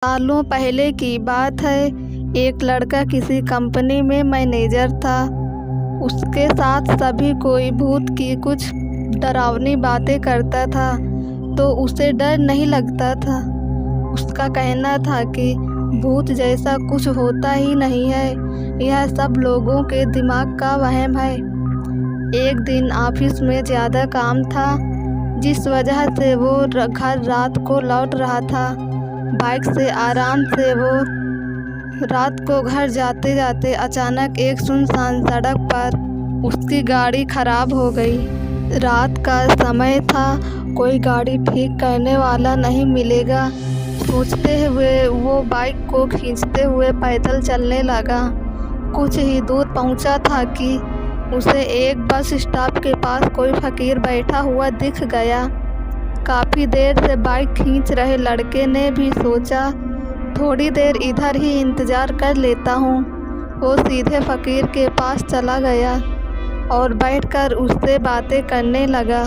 सालों पहले की बात है। एक लड़का किसी कंपनी में मैनेजर था। उसके साथ सभी कोई भूत की कुछ डरावनी बातें करता था तो उसे डर नहीं लगता था। उसका कहना था कि भूत जैसा कुछ होता ही नहीं है, यह सब लोगों के दिमाग का वहम है। एक दिन ऑफिस में ज़्यादा काम था, जिस वजह से वो घर रात को लौट रहा था। बाइक से आराम से वो रात को घर जाते जाते अचानक एक सुनसान सड़क पर उसकी गाड़ी खराब हो गई। रात का समय था, कोई गाड़ी ठीक करने वाला नहीं मिलेगा। सोचते हुए वो बाइक को खींचते हुए पैदल चलने लगा। कुछ ही दूर पहुंचा था कि उसे एक बस स्टॉप के पास कोई फकीर बैठा हुआ दिख गया। काफ़ी देर से बाइक खींच रहे लड़के ने भी सोचा थोड़ी देर इधर ही इंतज़ार कर लेता हूँ। वो सीधे फ़कीर के पास चला गया और बैठकर उससे बातें करने लगा।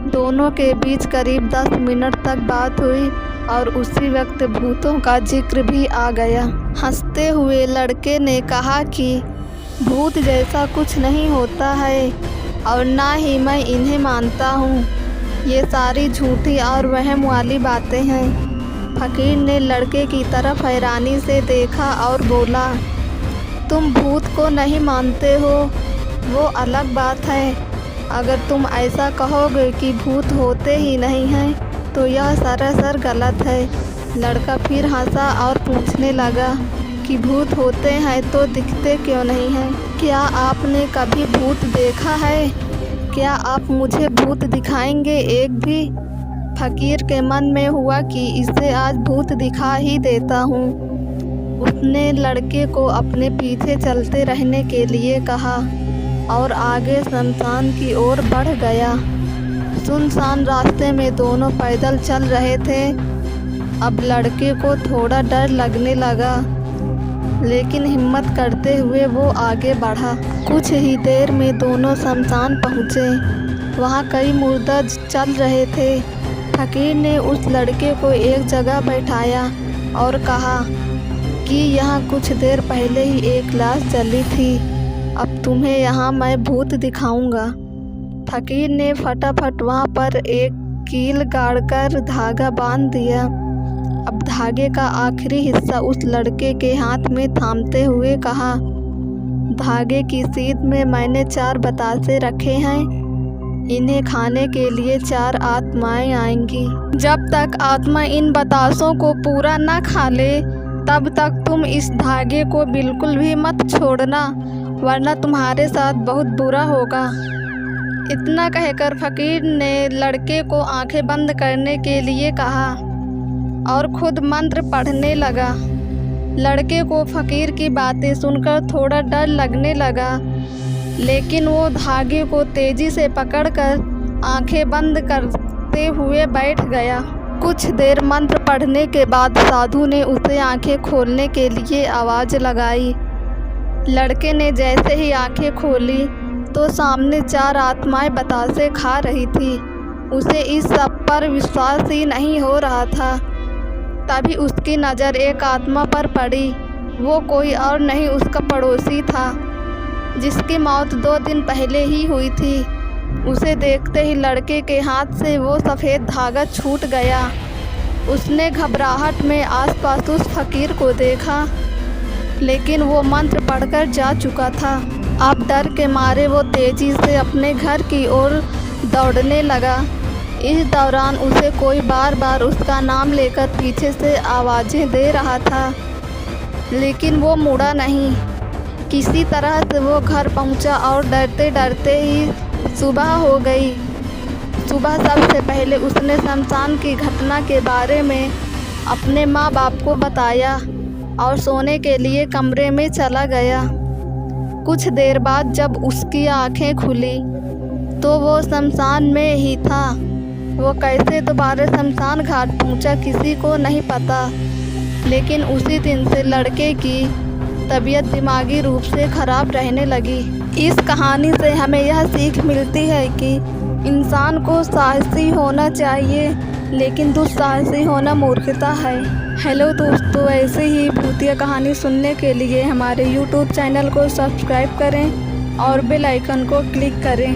दोनों के बीच करीब 10 मिनट तक बात हुई और उसी वक्त भूतों का जिक्र भी आ गया। हंसते हुए लड़के ने कहा कि भूत जैसा कुछ नहीं होता है और ना ही मैं इन्हें मानता हूँ। ये सारी झूठी और वहम वाली बातें हैं। फकीर ने लड़के की तरफ हैरानी से देखा और बोला, तुम भूत को नहीं मानते हो वो अलग बात है। अगर तुम ऐसा कहोगे कि भूत होते ही नहीं हैं तो यह सरासर गलत है। लड़का फिर हंसा और पूछने लगा कि भूत होते हैं तो दिखते क्यों नहीं हैं? क्या आपने कभी भूत देखा है? क्या आप मुझे भूत दिखाएंगे एक भी? फकीर के मन में हुआ कि इसे आज भूत दिखा ही देता हूँ। उसने लड़के को अपने पीछे चलते रहने के लिए कहा और आगे शमशान की ओर बढ़ गया। सुनसान रास्ते में दोनों पैदल चल रहे थे। अब लड़के को थोड़ा डर लगने लगा, लेकिन हिम्मत करते हुए वो आगे बढ़ा। कुछ ही देर में दोनों शमशान पहुँचे। वहाँ कई मुर्दा चल रहे थे। फकीर ने उस लड़के को एक जगह बैठाया और कहा कि यहाँ कुछ देर पहले ही एक लाश जली थी। अब तुम्हें यहाँ मैं भूत दिखाऊंगा। फकीर ने फटाफट वहाँ पर एक कील गाड़कर धागा बांध दिया। अब धागे का आखिरी हिस्सा उस लड़के के हाथ में थामते हुए कहा, धागे की सीध में मैंने 4 बतासे रखे हैं। इन्हें खाने के लिए 4 आत्माएं आएंगी। जब तक आत्मा इन बतासों को पूरा न खा ले तब तक तुम इस धागे को बिल्कुल भी मत छोड़ना, वरना तुम्हारे साथ बहुत बुरा होगा। इतना कहकर फकीर ने लड़के को आंखें बंद करने के लिए कहा और खुद मंत्र पढ़ने लगा। लड़के को फकीर की बातें सुनकर थोड़ा डर लगने लगा, लेकिन वो धागे को तेजी से पकड़कर आंखें बंद करते हुए बैठ गया। कुछ देर मंत्र पढ़ने के बाद साधु ने उसे आंखें खोलने के लिए आवाज़ लगाई। लड़के ने जैसे ही आंखें खोली तो सामने 4 आत्माएं बतासे खा रही थी। उसे इस सब पर विश्वास ही नहीं हो रहा था। तभी उसकी नज़र एक आत्मा पर पड़ी। वो कोई और नहीं, उसका पड़ोसी था जिसकी मौत 2 दिन पहले ही हुई थी। उसे देखते ही लड़के के हाथ से वो सफ़ेद धागा छूट गया। उसने घबराहट में आसपास उस फकीर को देखा, लेकिन वो मंत्र पढ़कर जा चुका था। अब डर के मारे वो तेज़ी से अपने घर की ओर दौड़ने लगा। इस दौरान उसे कोई बार बार उसका नाम लेकर पीछे से आवाज़ें दे रहा था, लेकिन वो मुड़ा नहीं। किसी तरह से वो घर पहुंचा और डरते डरते ही सुबह हो गई। सुबह सबसे पहले उसने शमशान की घटना के बारे में अपने माँ बाप को बताया और सोने के लिए कमरे में चला गया। कुछ देर बाद जब उसकी आंखें खुली तो वो शमशान में ही था। वो कैसे दोबारा शमशान घाट पहुंचा किसी को नहीं पता, लेकिन उसी दिन से लड़के की तबीयत दिमागी रूप से ख़राब रहने लगी। इस कहानी से हमें यह सीख मिलती है कि इंसान को साहसी होना चाहिए लेकिन दुस्साहसी होना मूर्खता है। हेलो दोस्तों, ऐसे ही भूतिया कहानी सुनने के लिए हमारे YouTube चैनल को सब्सक्राइब करें और बेल आइकन को क्लिक करें।